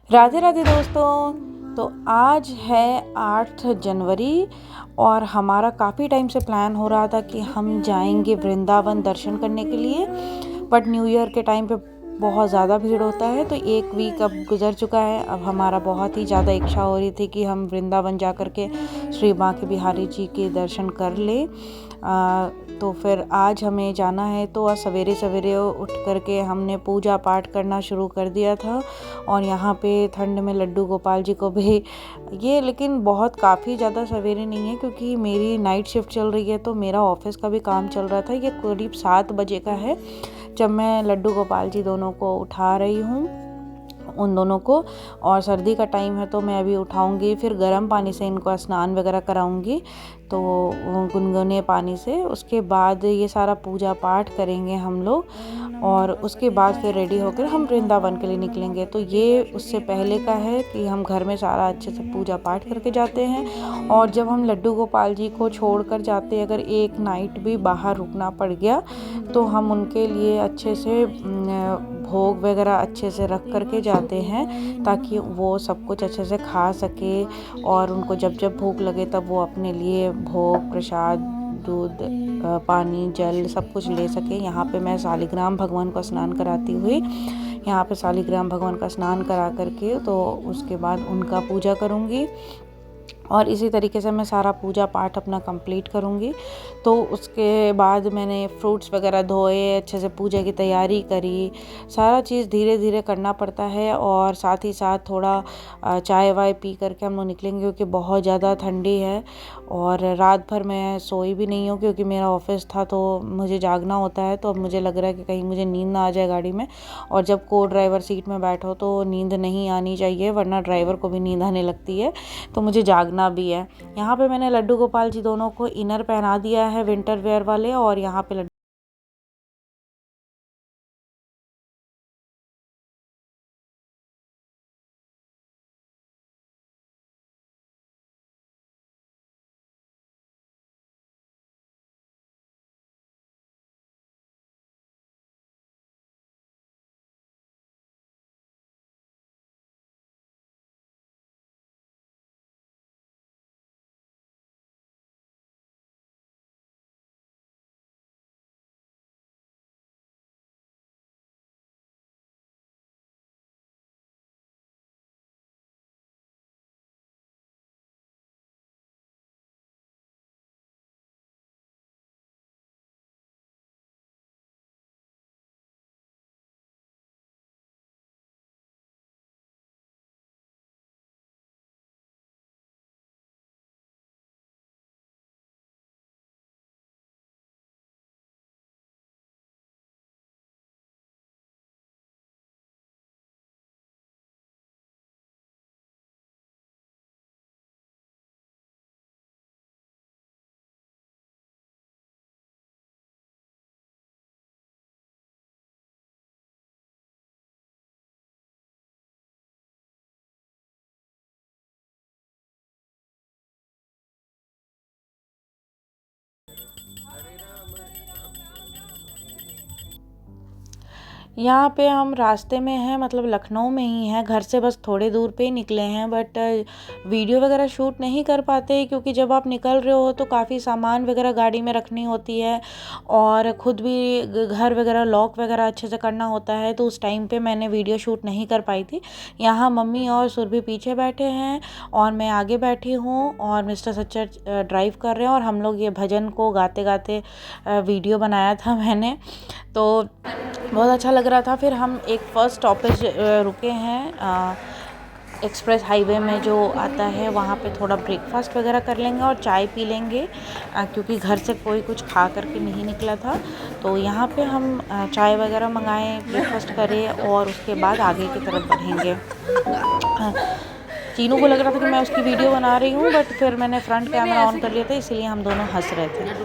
राधे राधे दोस्तों। तो आज है 8 जनवरी और हमारा काफ़ी टाइम से प्लान हो रहा था कि हम जाएंगे वृंदावन दर्शन करने के लिए। बट न्यू ईयर के टाइम पे बहुत ज़्यादा भीड़ होता है, तो एक वीक अब गुजर चुका है। अब हमारा बहुत ही ज़्यादा इच्छा हो रही थी कि हम वृंदावन जा कर के श्री बांके बिहारी जी के दर्शन कर ले। तो फिर आज हमें जाना है, तो आज सवेरे सवेरे उठ करके हमने पूजा पाठ करना शुरू कर दिया था। और यहाँ पे ठंड में लड्डू गोपाल जी को भी ये, लेकिन बहुत काफ़ी ज़्यादा सवेरे नहीं है क्योंकि मेरी नाइट शिफ्ट चल रही है, तो मेरा ऑफिस का भी काम चल रहा था। ये करीब 7 बजे का है जब मैं लड्डू गोपाल जी दोनों को उठा रही हूँ, उन दोनों को। और सर्दी का टाइम है तो मैं अभी उठाऊंगी, फिर गर्म पानी से इनको स्नान वगैरह कराऊंगी, तो गुनगुने पानी से। उसके बाद ये सारा पूजा पाठ करेंगे हम लोग, और उसके बाद फिर रेडी होकर हम वृंदावन के लिए निकलेंगे। तो ये उससे पहले का है कि हम घर में सारा अच्छे से पूजा पाठ करके जाते हैं। और जब हम लड्डू गोपाल जी को छोड़कर जाते हैं, अगर एक नाइट भी बाहर रुकना पड़ गया, तो हम उनके लिए अच्छे से भोग वगैरह अच्छे से रख करके जाते हैं, ताकि वो सब कुछ अच्छे से खा सके। और उनको जब जब भूख लगे तब वो अपने लिए भोग प्रसाद, दूध, पानी, जल सब कुछ ले सके। यहाँ पे मैं शालिग्राम भगवान को स्नान कराती हुई, यहाँ पे शालिग्राम भगवान का स्नान करा करके तो उसके बाद उनका पूजा करूँगी। और इसी तरीके से मैं सारा पूजा पाठ अपना कंप्लीट करूँगी। तो उसके बाद मैंने फ्रूट्स वगैरह धोए, अच्छे से पूजा की तैयारी करी। सारा चीज़ धीरे धीरे करना पड़ता है। और साथ ही साथ थोड़ा चाय वाय पी करके हम लोग निकलेंगे, क्योंकि बहुत ज़्यादा ठंडी है। और रात भर मैं सोई भी नहीं हूँ क्योंकि मेरा ऑफिस था, तो मुझे जागना होता है। तो अब मुझे लग रहा है कि कहीं मुझे नींद ना आ जाए गाड़ी में। और जब को ड्राइवर सीट में बैठो तो नींद नहीं आनी चाहिए, वरना ड्राइवर को भी नींद आने लगती है। तो मुझे जागना भी है। यहाँ पे मैंने लड्डू गोपाल जी दोनों को इनर पहना दिया है, विंटर वेयर वाले। और यहाँ पे यहाँ पे हम रास्ते में हैं, मतलब लखनऊ में ही हैं, घर से बस थोड़े दूर पे ही निकले हैं। बट वीडियो वगैरह शूट नहीं कर पाते, क्योंकि जब आप निकल रहे हो तो काफ़ी सामान वगैरह गाड़ी में रखनी होती है, और ख़ुद भी घर वगैरह लॉक वगैरह अच्छे से करना होता है। तो उस टाइम पे मैंने वीडियो शूट नहीं कर पाई थी। यहाँ मम्मी और सुरभि पीछे बैठे हैं और मैं आगे बैठी हूँ, और मिस्टर सच्चर ड्राइव कर रहे हैं। और हम लोग ये भजन को गाते गाते वीडियो बनाया था मैंने, तो बहुत अच्छा लग रहा था। फिर हम एक फ़र्स्ट स्टॉपेज रुके हैं एक्सप्रेस हाईवे में जो आता है, वहाँ पे थोड़ा ब्रेकफास्ट वगैरह कर लेंगे और चाय पी लेंगे, क्योंकि घर से कोई कुछ खा करके नहीं निकला था। तो यहाँ पे हम चाय वगैरह मंगाएं, ब्रेकफास्ट करें, और उसके बाद आगे की तरफ बढ़ेंगे। चीनू को लग रहा था कि मैं उसकी वीडियो बना रही हूँ, बट फिर मैंने फ्रंट कैमरा ऑन कर लिया था, इसीलिए हम दोनों हंस रहे थे।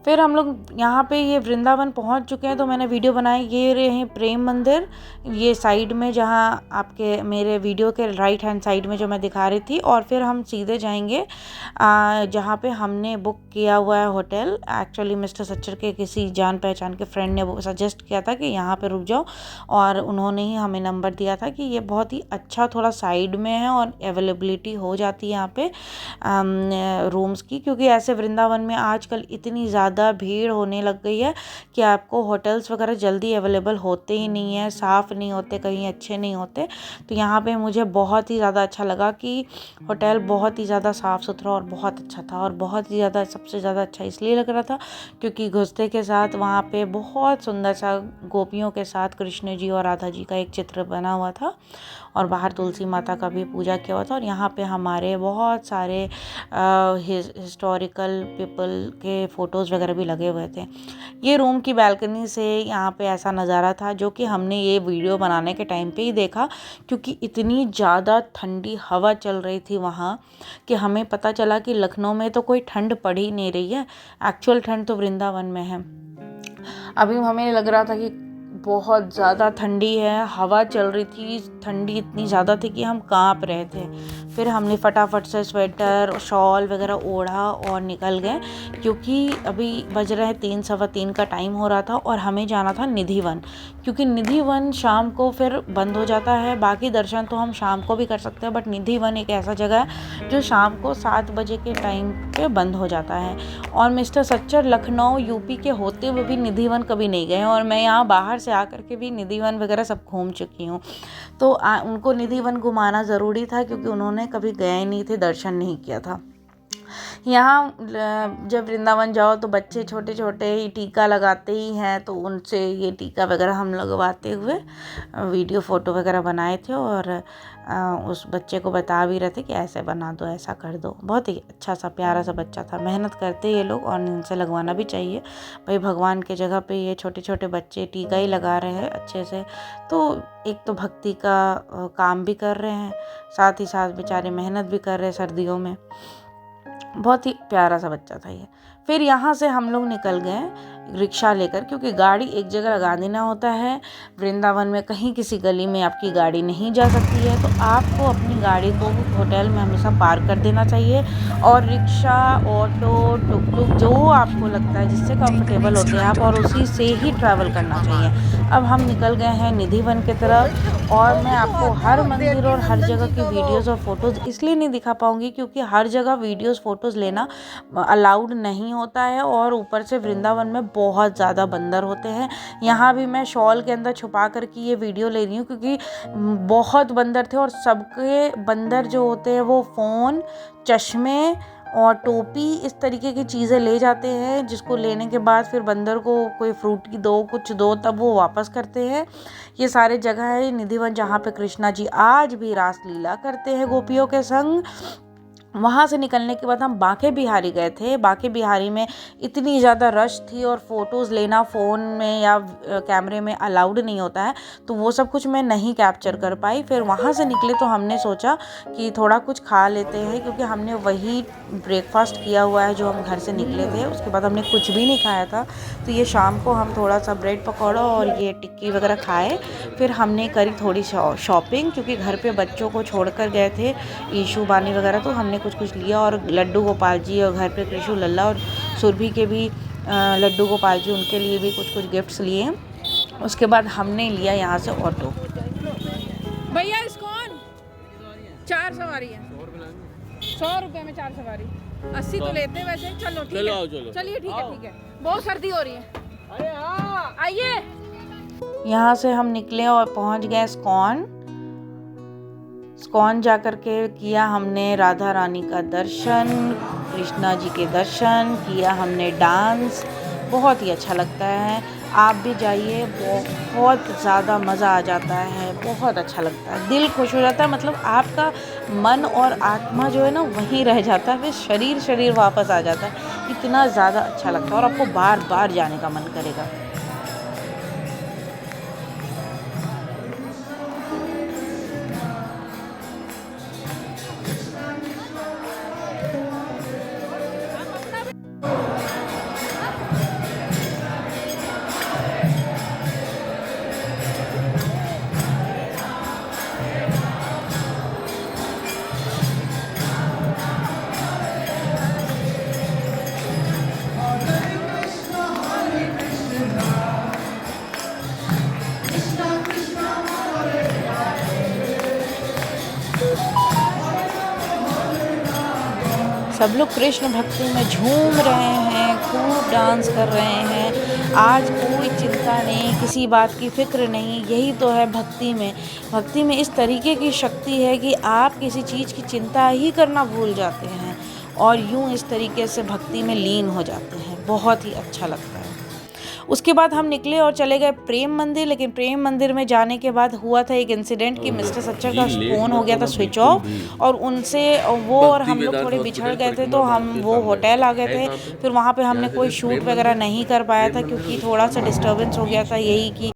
फिर हम लोग यहाँ पे ये वृंदावन पहुँच चुके हैं, तो मैंने वीडियो बनाई। ये रहे हैं प्रेम मंदिर, ये साइड में जहाँ आपके मेरे वीडियो के राइट हैंड साइड में जो मैं दिखा रही थी। और फिर हम सीधे जाएंगे जहाँ पे हमने बुक किया हुआ है होटल। एक्चुअली मिस्टर सच्चर के किसी जान पहचान के फ्रेंड ने वो सजेस्ट किया था कि यहाँ पे रुक जाओ, और उन्होंने ही हमें नंबर दिया था कि ये बहुत ही अच्छा थोड़ा साइड में है और अवेलेबिलिटी हो जाती है यहाँ पे रूम्स की, क्योंकि ऐसे वृंदावन में आजकल इतनी ज़्यादा भीड़ होने लग गई है कि आपको होटल्स वगैरह जल्दी अवेलेबल होते ही नहीं है, साफ़ नहीं होते, कहीं अच्छे नहीं होते। तो यहाँ पे मुझे बहुत ही ज़्यादा अच्छा लगा कि होटल बहुत ही ज़्यादा साफ़ सुथरा और बहुत अच्छा था। और बहुत ही ज़्यादा, सबसे ज़्यादा अच्छा इसलिए लग रहा था क्योंकि घुसते के साथ वहाँ पे बहुत सुंदर सा गोपियों के साथ कृष्ण जी और राधा जी का एक चित्र बना हुआ था, और बाहर तुलसी माता का भी पूजा किया हुआ था। और यहाँ पे हमारे बहुत सारे हिस्टोरिकल पीपल के फ़ोटोज़ वगैरह भी लगे हुए थे। ये रूम की बालकनी से यहाँ पे ऐसा नज़ारा था, जो कि हमने ये वीडियो बनाने के टाइम पे ही देखा, क्योंकि इतनी ज़्यादा ठंडी हवा चल रही थी वहाँ कि हमें पता चला कि लखनऊ में तो कोई ठंड पड़ ही नहीं रही है, एक्चुअल ठंड तो वृंदावन में है। अभी हमें लग रहा था कि बहुत ज़्यादा ठंडी है, हवा चल रही थी, ठंडी इतनी ज़्यादा थी कि हम काँप रहे थे। फिर हमने फटाफट से स्वेटर शॉल वगैरह ओढ़ा और निकल गए, क्योंकि अभी बज रहे हैं 3, सवा 3 का टाइम हो रहा था, और हमें जाना था निधि वन, क्योंकि निधि वन शाम को फिर बंद हो जाता है। बाकी दर्शन तो हम शाम को भी कर सकते हैं, बट निधि वन एक ऐसा जगह है जो शाम को 7 बजे के टाइम पे बंद हो जाता है। और मिस्टर सच्चर लखनऊ यूपी के होते हुए भी निधि वन कभी नहीं गए, और मैं यहाँ बाहर से आकर के भी निधि वन वगैरह सब घूम चुकी हूँ। तो उनको निधि वन घुमाना ज़रूरी था, क्योंकि उन्होंने कभी गए नहीं थे, दर्शन नहीं किया था। यहाँ जब वृंदावन जाओ तो बच्चे छोटे छोटे ही टीका लगाते ही हैं, तो उनसे ये टीका वगैरह हम लगवाते हुए वीडियो फ़ोटो वगैरह बनाए थे, और उस बच्चे को बता भी रहे थे कि ऐसे बना दो, ऐसा कर दो। बहुत ही अच्छा सा प्यारा सा बच्चा था। मेहनत करते ये लोग, और इनसे लगवाना भी चाहिए भाई, भगवान के जगह पे ये छोटे छोटे बच्चे टीका ही लगा रहे हैं अच्छे से, तो एक तो भक्ति का काम भी कर रहे हैं, साथ ही साथ बेचारे मेहनत भी कर रहे हैं सर्दियों में। बहुत ही प्यारा सा बच्चा था ये। फिर यहाँ से हम लोग निकल गए रिक्शा लेकर, क्योंकि गाड़ी एक जगह लगा देना होता है। वृंदावन में कहीं किसी गली में आपकी गाड़ी नहीं जा सकती है, तो आपको अपनी गाड़ी को होटल में हमेशा पार्क कर देना चाहिए, और रिक्शा, ऑटो, टुक टुक जो आपको लगता है जिससे कंफर्टेबल होते हैं आप, और उसी से ही ट्रैवल करना चाहिए। अब हम निकल गए हैं निधि वन की तरफ, और मैं आपको हर मंदिर और हर जगह की वीडियोज़ और फ़ोटोज़ इसलिए नहीं दिखा पाऊँगी क्योंकि हर जगह वीडियोज़ फ़ोटोज़ लेना अलाउड नहीं होता है, और ऊपर से वृंदावन में बहुत ज़्यादा बंदर होते हैं। यहाँ भी मैं शॉल के अंदर छुपा कर के ये वीडियो ले रही हूँ, क्योंकि बहुत बंदर थे, और सबके बंदर जो होते हैं वो फ़ोन, चश्मे और टोपी इस तरीके की चीज़ें ले जाते हैं, जिसको लेने के बाद फिर बंदर को कोई फ्रूट की दो, कुछ दो, तब वो वापस करते हैं। ये सारे जगह है निधिवन जहाँ पे कृष्णा जी आज भी रास लीला करते हैं गोपियों के संग। वहाँ से निकलने के बाद हम बांके बिहारी गए थे। बांके बिहारी में इतनी ज़्यादा रश थी, और फ़ोटोज़ लेना फ़ोन में या कैमरे में अलाउड नहीं होता है, तो वो सब कुछ मैं नहीं कैप्चर कर पाई। फिर वहाँ से निकले तो हमने सोचा कि थोड़ा कुछ खा लेते हैं, क्योंकि हमने वही ब्रेकफास्ट किया हुआ है जो हम घर से निकले थे, उसके बाद हमने कुछ भी नहीं खाया था। तो ये शाम को हम थोड़ा सा ब्रेड पकौड़ा और ये टिक्की वगैरह खाए। फिर हमने करी थोड़ी शॉपिंग, क्योंकि घर पे बच्चों को छोड़कर गए थे ईशू बानी वगैरह, तो हमने कुछ लिया। और लड्डू गोपाल जी और घर पे कृषु लल्ला और सुरभि के भी लड्डू गोपाल जी, उनके लिए भी कुछ गिफ्ट्स लिए। उसके बाद हमने लिया यहाँ से ऑटो। भैया इसकॉन 4 सवारी है, 100 रुपए में 4 सवारी, 80 तो लेते हैं वैसे। चलो ठीक है, चलिए ठीक है, बहुत सर्दी हो रही है। अरे हाँ आइए। यहाँ से हम निकले और पहुँच गए स्कॉन जाकर के किया हमने राधा रानी का दर्शन, कृष्णा जी के दर्शन किया हमने, डांस बहुत ही अच्छा लगता है। आप भी जाइए, बहुत ज़्यादा मज़ा आ जाता है, बहुत अच्छा लगता है, दिल खुश हो जाता है। मतलब आपका मन और आत्मा जो है ना वहीं रह जाता है, फिर शरीर वापस आ जाता है। इतना ज़्यादा अच्छा लगता है, और आपको बार बार जाने का मन करेगा। सब लोग कृष्ण भक्ति में झूम रहे हैं, खूब डांस कर रहे हैं। आज कोई चिंता नहीं, किसी बात की फ़िक्र नहीं। यही तो है भक्ति में। भक्ति में इस तरीके की शक्ति है कि आप किसी चीज़ की चिंता ही करना भूल जाते हैं और यूँ इस तरीके से भक्ति में लीन हो जाते हैं। बहुत ही अच्छा लगता है। उसके बाद हम निकले और चले गए प्रेम मंदिर, लेकिन प्रेम मंदिर में जाने के बाद हुआ था एक इंसिडेंट कि मिस्टर सच्चर का फ़ोन हो गया था स्विच ऑफ, और उनसे वो और हम लोग थोड़े बिछड़ गए थे, तो हम वो होटल आ गए थे। फिर वहाँ पे हमने कोई शूट वगैरह नहीं कर पाया था क्योंकि थोड़ा सा डिस्टर्बेंस हो गया था, यही कि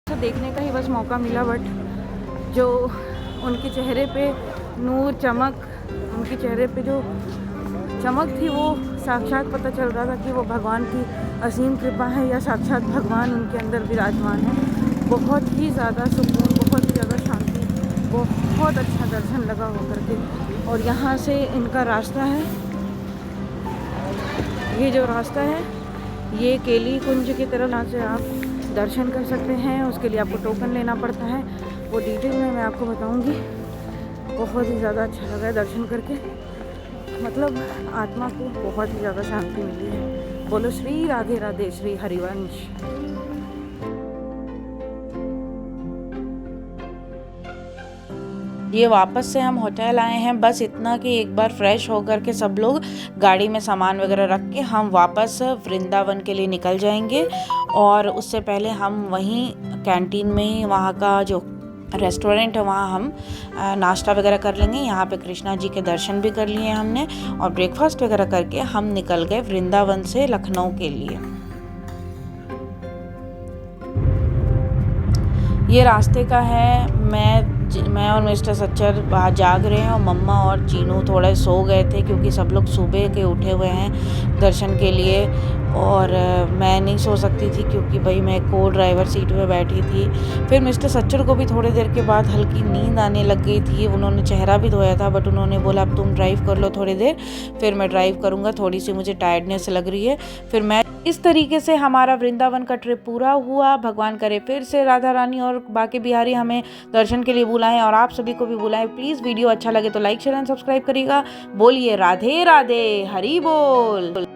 देखने का ही बस मौका मिला, बट जो उनके चेहरे पे नूर चमक, उनके चेहरे पे जो चमक थी वो साक्षात पता चल रहा था कि वो भगवान की असीम कृपा है या साक्षात भगवान उनके अंदर विराजमान है। बहुत ही ज़्यादा सुकून, बहुत ही ज़्यादा शांति, बहुत अच्छा दर्शन लगा होकर के। और यहाँ से इनका रास्ता है, ये जो रास्ता है ये केली कुंज की तरफ, यहाँ से आप दर्शन कर सकते हैं। उसके लिए आपको टोकन लेना पड़ता है, वो डिटेल में मैं आपको बताऊंगी। बहुत ही ज़्यादा अच्छा लगा है दर्शन करके, मतलब आत्मा को बहुत ही ज़्यादा शांति मिली है। बोलो श्री राधे राधे, श्री हरिवंश। ये वापस से हम होटल आए हैं, बस इतना कि एक बार फ्रेश होकर के सब लोग गाड़ी में सामान वगैरह रख के हम वापस वृंदावन के लिए निकल जाएंगे। और उससे पहले हम वहीं कैंटीन में ही, वहाँ का जो रेस्टोरेंट है वहाँ हम नाश्ता वगैरह कर लेंगे। यहाँ पे कृष्णा जी के दर्शन भी कर लिए हमने और ब्रेकफास्ट वगैरह करके हम निकल गए वृंदावन से लखनऊ के लिए। ये रास्ते का है। मैं और मिस्टर सच्चर बाहर जाग रहे हैं और मम्मा और चीनू थोड़े सो गए थे क्योंकि सब लोग सुबह के उठे हुए हैं दर्शन के लिए, और मैं नहीं सो सकती थी क्योंकि भाई मैं को ड्राइवर सीट पे बैठी थी। फिर मिस्टर सच्चर को भी थोड़ी देर के बाद हल्की नींद आने लग गई थी। उन्होंने चेहरा भी धोया था, बट उन्होंने बोला अब तुम ड्राइव कर लो थोड़ी देर, फिर मैं ड्राइव करूँगा, थोड़ी सी मुझे टायर्डनेस लग रही है। फिर मैं इस तरीके से हमारा वृंदावन का ट्रिप पूरा हुआ। भगवान करे फिर से राधा रानी और बाकी बिहारी हमें दर्शन के लिए बुलाएं और आप सभी को भी बुलाएं। प्लीज़ वीडियो अच्छा लगे तो लाइक शेयर एंड सब्सक्राइब करिएगा। बोलिए राधे राधे, हरि बोल।